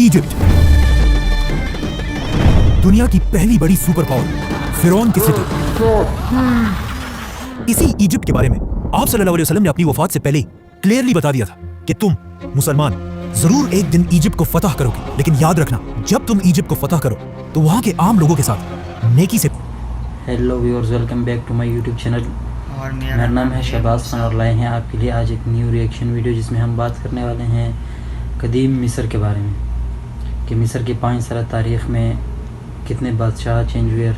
Egypt, दुनिया की पहली बड़ी सुपर पावर, फिरौन की सिटी। इसी इजिप्ट के बारे में आप सल्लल्लाहु अलैहि वसल्लम ने अपनी वफात से पहले क्लियरली बता दिया था कि तुम मुसलमान जरूर एक दिन इजिप्ट को फतह करोगे, लेकिन याद रखना जब तुम इजिप्ट को फतह करो तो वहां के आम लोगों के साथ नेकी से। Hello viewers, welcome back to my YouTube channel. मेरा नाम है शहबाज खान और लाए हैं आपके लिए आज एक न्यू रिएक्शन वीडियो जिसमें हम बात करने वाले हैं कदीम मिस्र के बारे में कि मिस्र की 5 साल तारीख़ में कितने बादशाह चेंज हुए,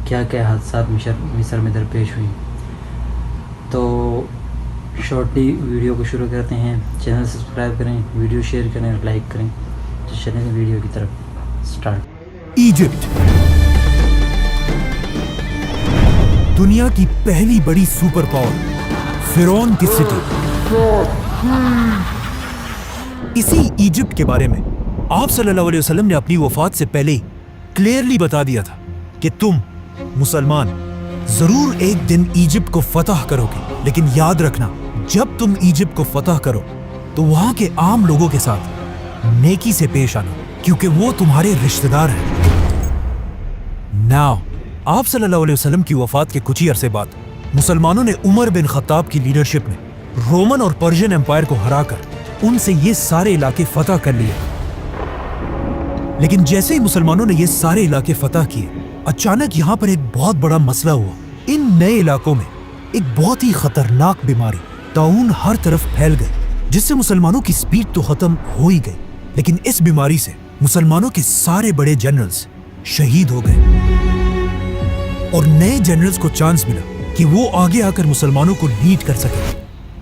क्या क्या हादसात मिस्र में दरपेश हुई। तो शॉर्टली वीडियो को शुरू करते हैं। चैनल सब्सक्राइब करें, वीडियो शेयर करें और लाइक करें। तो चलें वीडियो की तरफ स्टार्ट। इजिप्ट दुनिया की पहली बड़ी सुपर पावर, फिरौन की सिटी। इसी इजिप्ट के बारे में आप सल्लल्लाहु अलैहि वसल्लम ने अपनी वफात से पहले क्लियरली बता दिया था कि तुम मुसलमान जरूर एक दिन इजिप्ट को फतह करोगे, लेकिन याद रखना जब तुम इजिप्ट को फतह करो तो वहां के आम लोगों के साथ नेकी से पेश आना, क्योंकि वो तुम्हारे रिश्तेदार हैं। नाउ आप सल्लल्लाहु अलैहि वसल्लम की वफात के कुछ ही अरसे बाद मुसलमानों ने उमर बिन खत्ताब की लीडरशिप में रोमन और पर्शियन एम्पायर को हराकर उनसे ये सारे इलाके फतह कर लिए। लेकिन जैसे ही मुसलमानों ने ये सारे इलाके फतह किए, अचानक यहाँ पर एक बहुत बड़ा मसला हुआ। इन नए इलाकों में एक बहुत ही खतरनाक बीमारी ताउन हर तरफ फैल गई, जिससे मुसलमानों की स्पीड तो खत्म हो ही गई, लेकिन इस बीमारी से मुसलमानों के सारे बड़े जनरल्स शहीद हो गए और नए जनरल्स को चांस मिला कि वो आगे आकर मुसलमानों को लीड कर सके।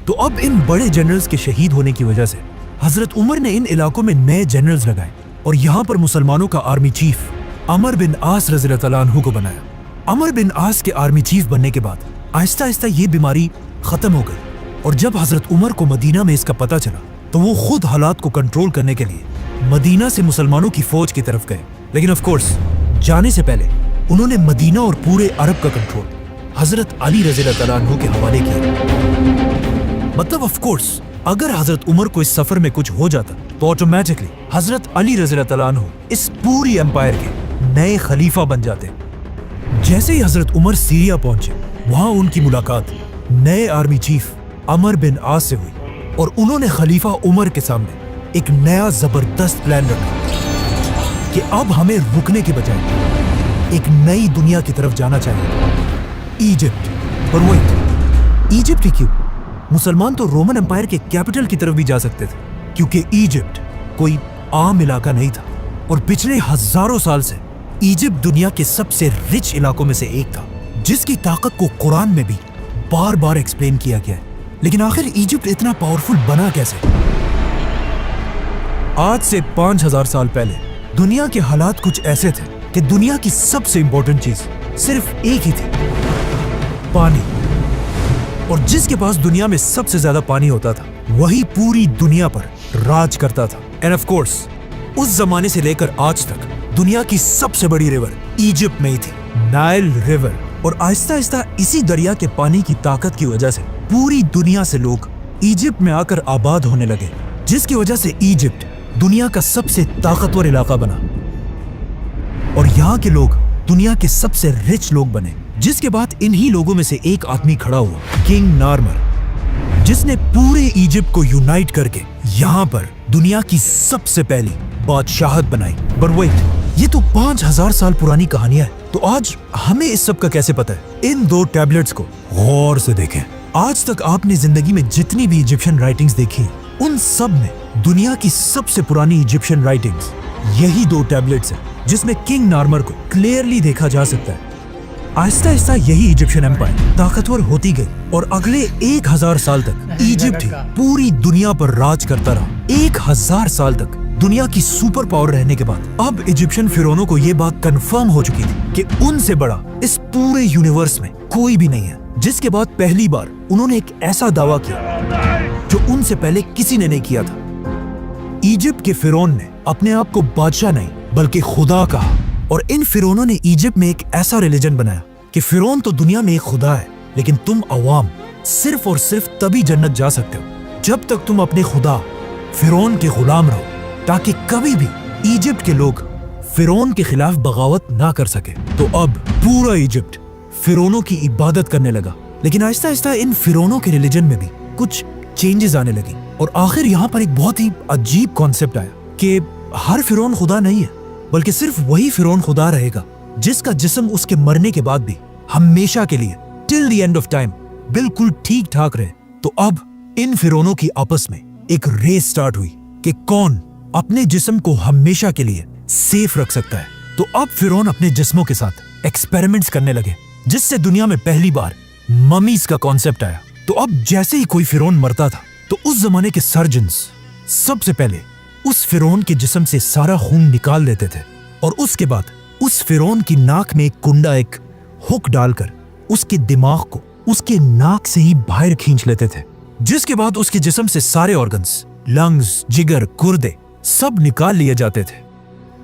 तो अब इन बड़े जनरल्स के शहीद होने की वजह से हजरत उमर ने इन इलाकों में नए जनरल्स लगाए और यहाँ पर मुसलमानों का आर्मी चीफ अमर बिन आस रज़ियल्लाहु तआला अन्हु को बनाया। अमर बिन आस के आर्मी चीफ बनने के बाद आहिस्ता आहिस्ता ये बीमारी खत्म हो गई और जब हजरत उमर को मदीना में इसका पता चला तो वो खुद हालात को कंट्रोल करने के लिए मदीना से मुसलमानों की फौज की तरफ गए। लेकिन ऑफ कोर्स जाने से पहले उन्होंने मदीना और पूरे अरब का कंट्रोल हजरत अली रज़ियल्लाहु तआला अन्हु के हवाले किया। मतलब ऑफ कोर्स अगर हजरत उमर को इस सफर में कुछ हो जाता तो ऑटोमेटिकली हजरत अली रज़ियल्लाहु तआला अन्हु इस पूरी एम्पायर के नए खलीफा बन जाते। जैसे ही हजरत उमर सीरिया पहुंचे, वहां उनकी मुलाकात नए आर्मी चीफ अमर बिन आस से हुई और उन्होंने खलीफा उमर के सामने एक नया जबरदस्त प्लान रखा कि अब हमें रुकने के बजाय एक नई दुनिया की तरफ जाना चाहिए, इजिप्ट। पर वेट, इजिप्ट ही क्यों? मुसलमान तो रोमन एम्पायर के कैपिटल की तरफ भी जा सकते थे, क्योंकि इजिप्ट कोई आम इलाका नहीं था और पिछले हजारों साल से इजिप्ट दुनिया के सबसे रिच इलाकों में से एक था, जिसकी ताकत को कुरान में भी बार बार एक्सप्लेन किया गया है। लेकिन आखिर इजिप्ट इतना पावरफुल बना कैसे? आज से 5000 साल पहले दुनिया के हालात कुछ ऐसे थे कि दुनिया की सबसे इंपॉर्टेंट चीज सिर्फ एक ही थी, पानी। और जिसके पास दुनिया में सबसे ज्यादा पानी होता था वही पूरी दुनिया पर राज करता था। एंड ऑफ कोर्स उस जमाने से लेकर आज तक दुनिया की सबसे बड़ी रिवर इजिप्ट में ही थी, नाइल रिवर। और आहिस्ता आहिस्ता इसी दरिया के पानी की ताकत की वजह से पूरी दुनिया से लोग इजिप्ट में आकर आबाद होने लगे, जिसकी वजह से इजिप्ट दुनिया का सबसे ताकतवर इलाका बना और यहाँ के लोग दुनिया के सबसे रिच लोग बने। जिसके बाद इन्हीं लोगों में से एक आदमी खड़ा हुआ, किंग नार्मर, जिसने पूरे इजिप्ट को यूनाइट करके यहाँ पर दुनिया की सबसे पहली बादशाहत बनाई। बट वेट, ये तो 5000 साल पुरानी कहानियां है, तो आज हमें इस सब का कैसे पता है? इन 2 टैबलेट्स को गौर से देखें। आज तक आपने जिंदगी में जितनी भी इजिप्शियन राइटिंग्स देखी, उन सब में दुनिया की सबसे पुरानी इजिप्शियन राइटिंग्स यही 2 टैबलेट्स हैं, जिसमें किंग नार्मर को क्लियरली देखा जा सकता है। आहिस्ता आहिस्ता यही इजिप्शियन एम्पायर ताकतवर होती गई और अगले 1000 साल तक इजिप्ट ही पूरी दुनिया पर राज करता रहा। 1000 साल तक दुनिया की सुपर पावर रहने के बाद अब इजिप्शियन फिरौनों को यह बात कंफर्म हो चुकी थी कि उनसे बड़ा इस पूरे यूनिवर्स में कोई भी नहीं है। जिसके बाद पहली बार उन्होंने एक ऐसा दावा किया जो उनसे पहले किसी ने नहीं किया था। इजिप्ट के फिरौन ने अपने आप को बादशाह नहीं बल्कि खुदा कहा और इन फिरौनों ने इजिप्ट में एक ऐसा रिलीजन बनाया कि फिरौन तो दुनिया में एक खुदा है, लेकिन तुम अवाम सिर्फ और सिर्फ तभी जन्नत जा सकते हो जब तक तुम अपने खुदा फिरौन के गुलाम रहो, ताकि कभी भी ایجپٹ کے لوگ فرعون کے خلاف بغاوت نہ کر سکے تو اب پورا ایجپٹ فرعونوں کی عبادت کرنے لگا. لیکن آہستہ آہستہ ان فرعونوں کے ریلیجن میں بھی کچھ چینجز آنے لگی اور آخر یہاں پر ایک بہت ہی عجیب کانسیپٹ آیا کہ ہر فرعون خدا نہیں ہے بلکہ صرف وہی فرعون خدا رہے گا جس کا جسم اس کے مرنے کے بعد بھی ہمیشہ کے لیے ٹل دی اینڈ آف ٹائم بالکل ٹھیک ٹھاک رہے. تو اب ان فرعونوں کی آپس میں ایک ریس سٹارٹ ہوئی کہ کون اپنے جسم کو ہمیشہ کے لیے سیف رکھ سکتا ہے. تو اب فرعون اپنے جسموں کے ساتھ ایکسپیریمنٹس کرنے لگے جس سے دنیا میں پہلی بار ممیز کا کانسیپٹ آیا. تو اب جیسے ہی کوئی فرعون مرتا تھا تو اس زمانے کے سرجنز سب سے پہلے اس فرعون کے جسم سے سارا خون نکال دیتے تھے اور اس کے بعد اس فرعون کی ناک میں ایک کنڈا ایک ہک ڈال کر اس کے دماغ کو اس کے ناک سے ہی باہر کھینچ لیتے تھے جس کے بعد اس کے جسم سے سارے آرگنز لنگز جگر گردے سب نکال لیے جاتے تھے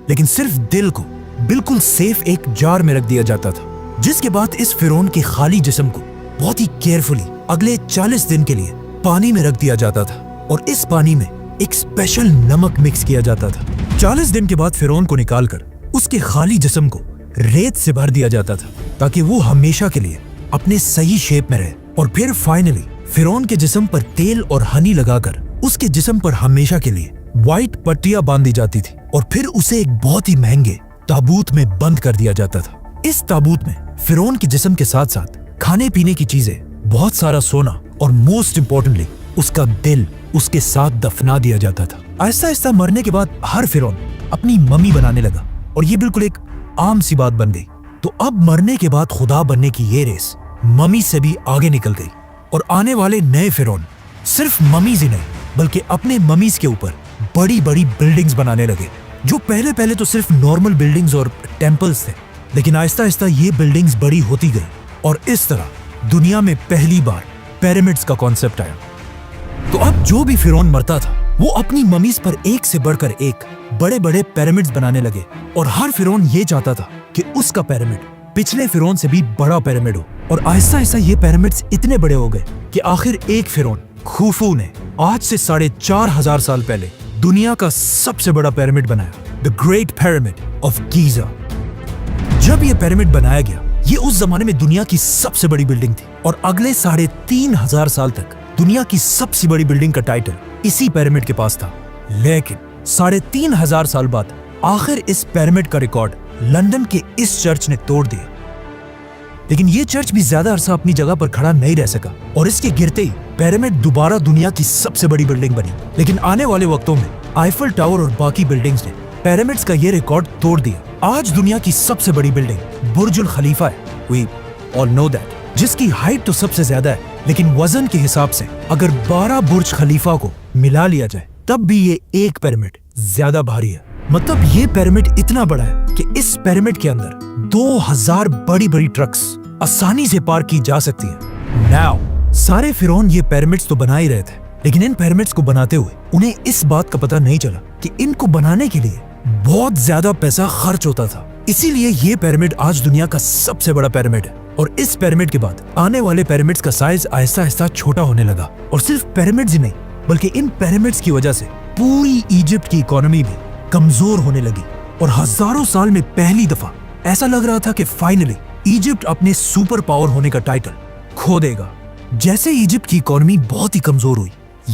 لیکن صرف دل کو بالکل سیف ایک جار میں رکھ دیا جاتا تھا جس کے بعد اس فرعون کے خالی جسم کو بہت ہی کیئرفلی اگلے 40 دن کے لیے پانی میں رکھ دیا جاتا تھا اور اس پانی میں ایک اسپیشل نمک مکس کیا جاتا تھا. 40 دن کے بعد فرعون کو نکال کر اس کے خالی جسم کو ریت سے بھر دیا جاتا تھا تاکہ وہ ہمیشہ کے لیے اپنے صحیح شیپ میں رہے اور پھر فائنلی فرعون کے جسم پر تیل اور ہنی لگا کر اس کے جسم پر ہمیشہ کے لیے وائٹ پٹیاں باندھی جاتی تھی اور پھر اسے ایک بہت ہی مہنگے تابوت میں بند کر دیا جاتا تھا. اس تابوت میں فرعون کے جسم کے ساتھ ساتھ کھانے پینے کی چیزیں بہت سارا سونا اور موسٹ امپورٹنٹلی اس کا دل اس کے ساتھ دفنا دیا جاتا تھا. آہستہ آہستہ مرنے کے بعد ہر فرعون اپنی ممی بنانے لگا اور یہ بالکل ایک عام سی بات بن گئی. تو اب مرنے کے بعد خدا بننے کی یہ ریس ممی سے بھی آگے نکل گئی اور آنے والے نئے فرعون صرف ممیز ہی نہیں بلکہ اپنے ممیز کے اوپر بڑی بڑی بلڈنگز بنانے لگے جو پہلے تو صرف نارمل بلڈنگز اور ٹیمپلز تھے لیکن آہستہ آہستہ یہ بلڈنگز بڑی ہوتی گئی اور اس طرح دنیا میں پہلی بار پیرامڈز کا کانسیپٹ آیا. تو اب جو بھی فرعون مرتا تھا وہ اپنی ممیز پر ایک سے بڑھ کر ایک بڑے بڑے پیرامڈز بنانے لگے اور ہر فرعون یہ چاہتا تھا کہ اس کا پیرامڈ پچھلے فرعون سے بھی بڑا پیرامڈ ہو اور آہستہ آہستہ یہ پیرامڈز اتنے بڑے ہو گئے کہ آخر ایک فرعون خوفو نے آج سے 4500 سال پہلے دنیا کا سب سے بڑا پیرامڈ بنایا, The Great Pyramid of Giza. جب یہ پیرامڈ بنایا گیا یہ اس زمانے میں دنیا کی سب سے بڑی بلڈنگ تھی اور اگلے 3500 سال تک دنیا کی سب سے بڑی بلڈنگ کا ٹائٹل اسی پیرامڈ کے پاس تھا. لیکن 3500 سال بعد آخر اس پیرامڈ کا ریکارڈ لندن کے اس چرچ نے توڑ دیا. لیکن یہ چرچ بھی زیادہ عرصہ اپنی جگہ پر کھڑا نہیں رہ سکا اور اس کے گرتے ہی پیرامڈ دوبارہ دنیا کی سب سے بڑی بلڈنگ بنی. لیکن آنے والے وقتوں میں آئیفل ٹاور اور باقی بلڈنگز نے پیرامڈز کا یہ ریکارڈ توڑ دیا. آج دنیا کی سب سے بڑی بلڈنگ برج الخلیفہ ہے, we all know that, جس کی ہائٹ تو سب سے زیادہ ہے لیکن وزن کے حساب سے اگر 12 برج خلیفہ کو ملا لیا جائے تب بھی یہ ایک پیرامڈ زیادہ بھاری ہے. مطلب یہ پیرامڈ اتنا بڑا ہے کہ اس پیرامڈ کے اندر 2000 بڑی بڑی ٹرکس آسانی سے پار کی جا سکتی ہیں. ناؤ سارے فرعون یہ پیرامڈز تو بنا ہی رہے تھے لیکن ان پیرامڈز کو بناتے ہوئے انہیں اس بات کا پتہ نہیں چلا کہ ان کو بنانے کے لیے بہت زیادہ پیسہ خرچ ہوتا تھا. اسی لیے یہ پیرامڈ آج دنیا کا سب سے بڑا پیرامڈ ہے اور اس پیرامڈ کے بعد آنے والے پیرامڈز کا سائز آہستہ آہستہ چھوٹا ہونے لگا. اور صرف پیرامڈز ہی نہیں بلکہ ان پیرامڈز کی وجہ سے پوری ایجپٹ کی اکانومی بھی کمزور ہونے لگی اور ہزاروں سال میں پہلی دفعہ ایسا لگ رہا تھا کہ فائنلی ایجپٹ اپنے سپر پاور ہونے کا ٹائٹل کھو دے گا. جیسے ایجپٹ کی اکانومی بہت ہی کمزور ہوئی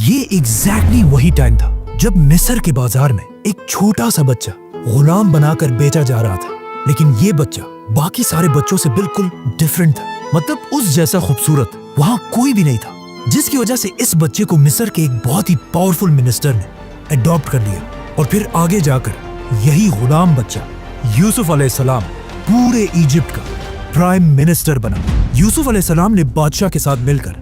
یہ ایگزیکٹلی وہی ٹائم تھا جب مصر کے بازار میں ایک چھوٹا سا بچہ غلام بنا کر بیچا جا رہا تھا. لیکن یہ بچہ باقی سارے بچوں سے بالکل ڈیفرنٹ تھا. مطلب اس جیسا خوبصورت وہاں کوئی بھی نہیں تھا جس کی وجہ سے اس بچے کو مصر کے ایک بہت ہی پاورفل منسٹر نے اڈاپٹ کر لیا اور پھر آگے جا کر یہی غلام بچہ یوسف علیہ السلام پورے ایجپٹ کا پرائم منسٹر بنا. یوسف علیہ السلام نے بادشاہ کے ساتھ مل کر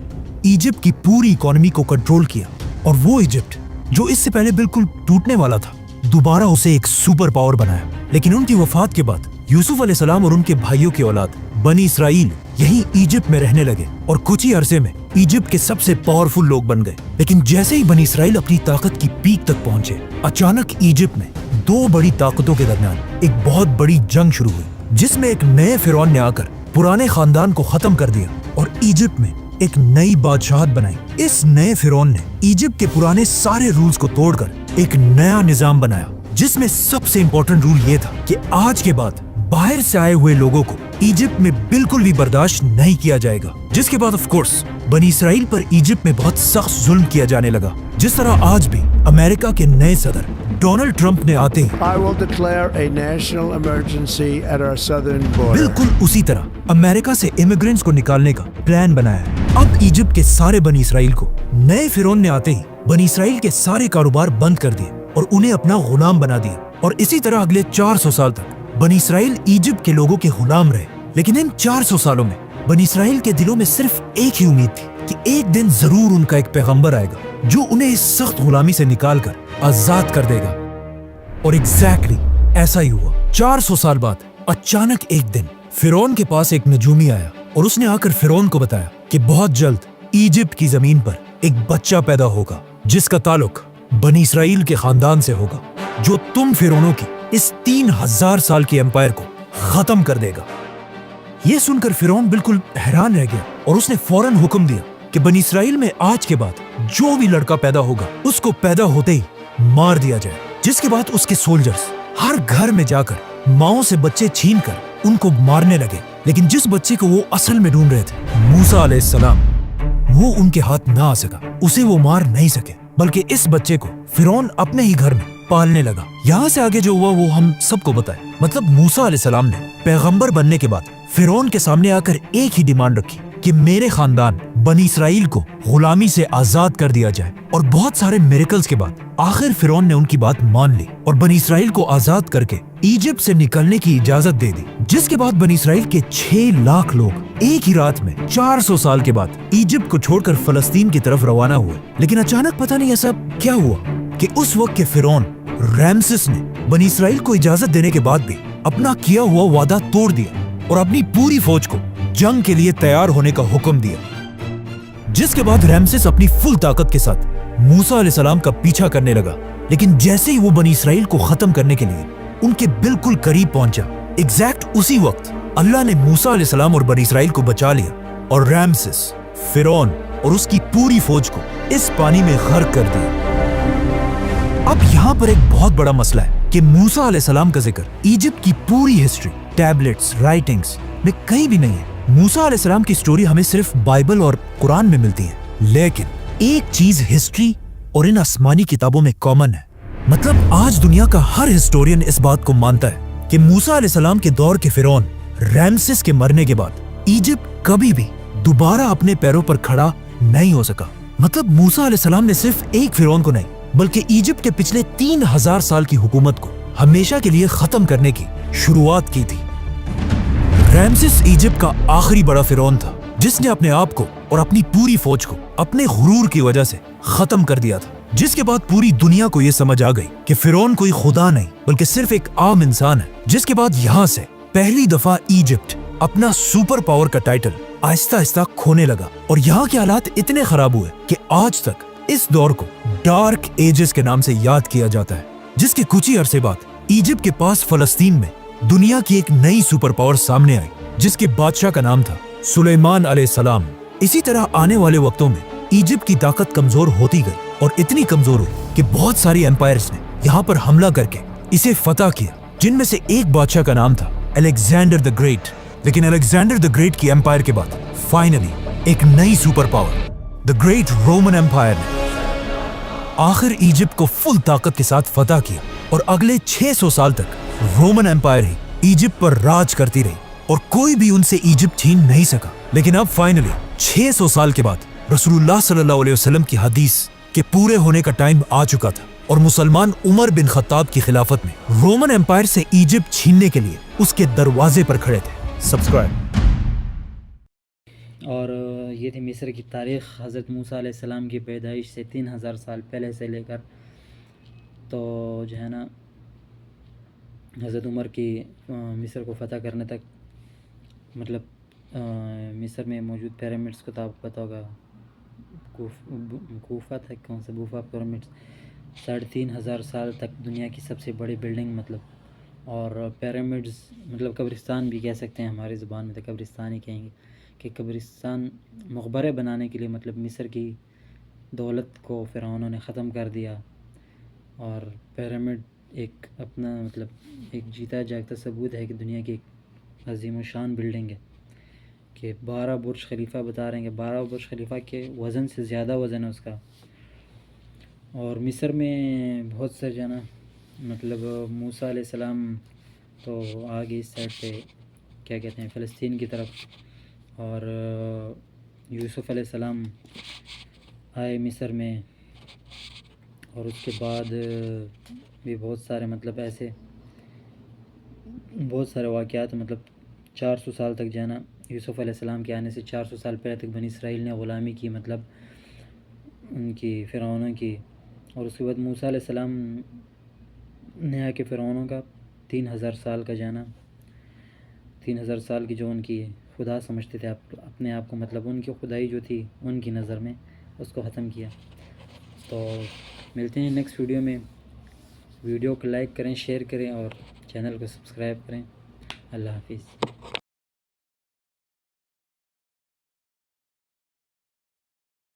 ایجپٹ کی پوری اکانومی کو کنٹرول کیا اور وہ ایجپٹ جو اس سے پہلے بالکل ٹوٹنے والا تھا دوبارہ اسے ایک سپر پاور بنایا. لیکن ان کی وفات کے بعد یوسف علیہ السلام اور ان کے بھائیوں کی اولاد بنی اسرائیل یہی ایجپٹ میں رہنے لگے اور کچھ ہی عرصے میں ایجپٹ کے سب سے پاورفل لوگ بن گئے. لیکن جیسے ہی بنی اسرائیل اپنی طاقت کی پیک تک پہنچے اچانک ایجپٹ میں 2 بڑی طاقتوں کے درمیان ایک بہت بڑی جنگ شروع ہوئی جس میں ایک نئے فرعون نے آ کر پرانے خاندان کو ختم کر دیا اور ایجپٹ میں ایک نئی بادشاہت بنائی. اس نئے فرعون نے ایجپٹ کے پرانے سارے رولز کو توڑ کر ایک نیا نظام بنایا जिसमें सबसे इम्पोर्टेंट रूल ये था कि आज के बाद बाहर से आए हुए लोगों को इजिप्ट में बिल्कुल भी बर्दाश्त नहीं किया जाएगा। जिसके बाद ऑफ कोर्स बनी इसराइल पर इजिप्ट में बहुत सख्त जुल्म किया जाने लगा। जिस तरह आज भी अमेरिका के नए सदर डोनाल्ड ट्रंप ने आते ही I will declare a national emergency at our southern border. बिल्कुल उसी तरह अमेरिका से इमिग्रेंट्स को निकालने का प्लान बनाया है। अब इजिप्ट के सारे बनी इसराइल को नए फिरौन ने आते ही बनी इसराइल के सारे कारोबार बंद कर दिए और उन्हें अपना गुलाम बना दिया। और इसी तरह अगले 400 साल तक बनी इसराइल इजिप्ट के लोगों के गुलाम रहे। लेकिन इन 400 सालों में बनी इसराइल के दिलों में सिर्फ एक ही उम्मीद थी कि एक दिन जरूर उनका एक पैगंबर आएगा जो उन्हें इस सख्त गुलामी से निकालकर आजाद कर देगा। और एग्जैक्टली ऐसा ही हुआ। 400 साल बाद अचानक एक दिन फिरौन के पास एक नजूमी आया और उसने आकर फिरौन को बताया कि बहुत जल्द इजिप्ट की जमीन पर एक बच्चा पैदा होगा जिसका ताल्लुक बनी इसराइल के खानदान से होगा, जो तुम फिरौनों की इस 3000 साल की एम्पायर को खत्म कर देगा। ये सुनकर फिरौन बिल्कुल हैरान रह गया और उसने फौरन हुक्म दिया कि बनी इसराइल में आज के बाद जो भी लड़का पैदा होगा उसको पैदा होते ही मार दिया जाए। जिसके बाद उसके सोल्जर्स हर घर में जाकर माओं से बच्चे छीनकर उनको मारने लगे। लेकिन जिस बच्चे को वो असल में ढूंढ रहे थे, मूसा अलैहिस्सलाम, वो उनके हाथ ना आ सका, उसे वो मार नहीं सके, बल्कि इस बच्चे को फिरौन अपने ही घर में पालने लगा। यहाँ से आगे जो हुआ वो हम सबको बताए। मतलब मूसा अलैहिस्सलाम ने पैगंबर बनने के बाद फिरौन के सामने आकर एक ही डिमांड रखी कि मेरे खानदान बनी इसराइल को गुलामी से आजाद कर दिया जाए। और बहुत सारे मिरेकल्स के बाद आखिर फिरौन ने उनकी बात मान ली और बनी इसराइल को आजाद करके इजिप्ट से निकलने की इजाजत दे दी। जिसके बाद बनी इसराइल के 6 लाख लोग एक ही रात में 400 साल के बाद इजिप्ट को छोड़कर फलस्तीन की तरफ रवाना हुए। लेकिन अचानक पता नहीं ऐसा क्या हुआ कि उस वक्त के फिरौन रैमसेस ने बनी इसराइल को इजाजत देने के बाद भी अपना किया हुआ वादा तोड़ दिया और अपनी पूरी फौज को जंग के लिए तैयार होने का हुक्म दिया। जिसके बाद रैमसेस अपनी फुल ताकत के साथ मूसा अलैहिस्सलाम का पीछा करने लगा। लेकिन जैसे ही वो बनी इसराइल को खत्म करने के लिए उनके बिल्कुल करीब पहुंचा, एग्जैक्ट उसी वक्त अल्लाह ने मूसा अलैहिस्सलाम और बनी इसराइल को बचा लिया और रैमसेस, फिरौन और उसकी पूरी फौज को इस पानी में गर्क कर दिया। अब यहाँ पर एक बहुत बड़ा मसला है कि मूसा अलैहिस्सलाम का जिक्र इजिप्ट की पूरी हिस्ट्री, टैबलेट्स, राइटिंग्स में कहीं भी नहीं है। मूसा अलैहिस्सलाम की स्टोरी हमें सिर्फ बाइबल और कुरान में मिलती है। लेकिन एक चीज हिस्ट्री और इन आसमानी किताबों में कॉमन है। मतलब आज दुनिया का हर हिस्टोरियन इस बात को मानता है कि मूसा अलैहिस्सलाम के दौर के फिरौन रैमसेस के मरने के बाद इजिप्ट कभी भी दोबारा अपने पैरों पर खड़ा नहीं हो सका। मतलब मूसा अलैहिस्सलाम ने सिर्फ एक फिरौन को नहीं बल्कि इजिप्ट के पिछले 3000 साल की हुकूमत को हमेशा के लिए खत्म करने की शुरुआत की थी। रैमसेस इजिप्ट का आखिरी बड़ा फिरौन था जिसने अपने आप को और अपनी पूरी फौज को अपने गुरूर की वजह से खत्म कर दिया था। जिसके बाद पूरी दुनिया को यह समझ आ गई कि फिरौन कोई खुदा नहीं बल्कि सिर्फ एक आम इंसान है। जिसके बाद यहाँ से पहली दफा इजिप्ट अपना सुपर पावर का टाइटल आहिस्ता आहिस्ता खोने लगा और यहाँ के हालात इतने खराब हुए कि आज तक इस दौर को डार्क एजेस के नाम से याद किया जाता है। जिसके कुछ ही अरसे बाद इजिप्ट के पास फलस्तीन में दुनिया की एक नई सुपर पावर सामने आई जिसके बादशाह का नाम था सुलेमान अलैहिस्सलाम। इसी तरह आने वाले वक्तों में इजिप्ट की ताकत कमजोर होती गई और इतनी कमजोर हुई कि बहुत सारी एम्पायर्स ने यहाँ पर हमला करके इसे फतह किया, जिनमें से एक बादशाह का नाम था अलेक्जेंडर द ग्रेट। लेकिन अलेक्जेंडर द ग्रेट की एम्पायर के बाद फाइनली एक नई super power the great Roman empire ने आखिर इजिप्ट को फुल ताकत के साथ फतह किया और अगले 600 साल तक रोमन एम्पायर ही इजिप्ट पर राज करती रही और कोई भी उनसे इजिप्ट छीन नहीं सका। लेकिन अब फाइनली 600 साल के बाद रसूलुल्लाह सल्लल्लाहु अलैहि वसल्लम की हदीस के पूरे होने का टाइम आ चुका था और मुसलमान उमर बिन खत्ताब की खिलाफत में रोमन एम्पायर से इजिप्ट छीनने के लिए उसके दरवाजे पर खड़े थे। सब्सक्राइब। और ये थी मिस्र की तारीख़ हज़रत मूसा अलैहिस्सलाम की पैदाइश से 3000 साल पहले से लेकर तो जो है ना हज़रत उमर की मिस्र को फ़तह करने तक। मतलब मिस्र में मौजूद पिरामिड्स को तो आपको पता होगा, कूफा था कौन सा बूफा पिरामिड्स 3500 साल तक दुनिया की सबसे बड़ी बिल्डिंग मतलब। और पिरामिड्स मतलब कब्रिस्तान भी कह सकते हैं, हमारी ज़ुबान में तो कब्रिस्तान ही कहेंगे कि कब्रिस्तान मकबरे बनाने के लिए मतलब मिस्र की दौलत को फ़िरौनों ने ख़त्म कर दिया। और पिरामिड ایک اپنا مطلب ایک جیتا جاگتا ثبوت ہے کہ دنیا کی ایک عظیم و شان بلڈنگ ہے، کہ 12 برج خلیفہ بتا رہے ہیں کہ 12 برج خلیفہ کے وزن سے زیادہ وزن ہے اس کا۔ اور مصر میں بہت سے جانا مطلب موسیٰ علیہ السلام تو آگے اس سائڈ پہ کیا کہتے ہیں فلسطین کی طرف، اور یوسف علیہ السلام آئے مصر میں، اور اس کے بعد بھی بہت سارے مطلب ایسے بہت سارے واقعات، مطلب 400 سال تک جانا یوسف علیہ السلام کے آنے سے 400 سال پہلے تک بنی اسرائیل نے غلامی کی، مطلب ان کی فرعونوں کی، اور اس کے بعد موسیٰ علیہ السلام نے آ کے فرعونوں کا 3000 سال کا جانا، 3000 سال کی جو ان کی خدا سمجھتے تھے اپنے آپ کو، مطلب ان کی خدائی جو تھی ان کی نظر میں اس کو ختم کیا۔ تو ملتے ہیں نیکسٹ ویڈیو میں، ویڈیو کو لائک کریں، شیئر کریں اور چینل کو سبسکرائب کریں۔ اللہ حافظ۔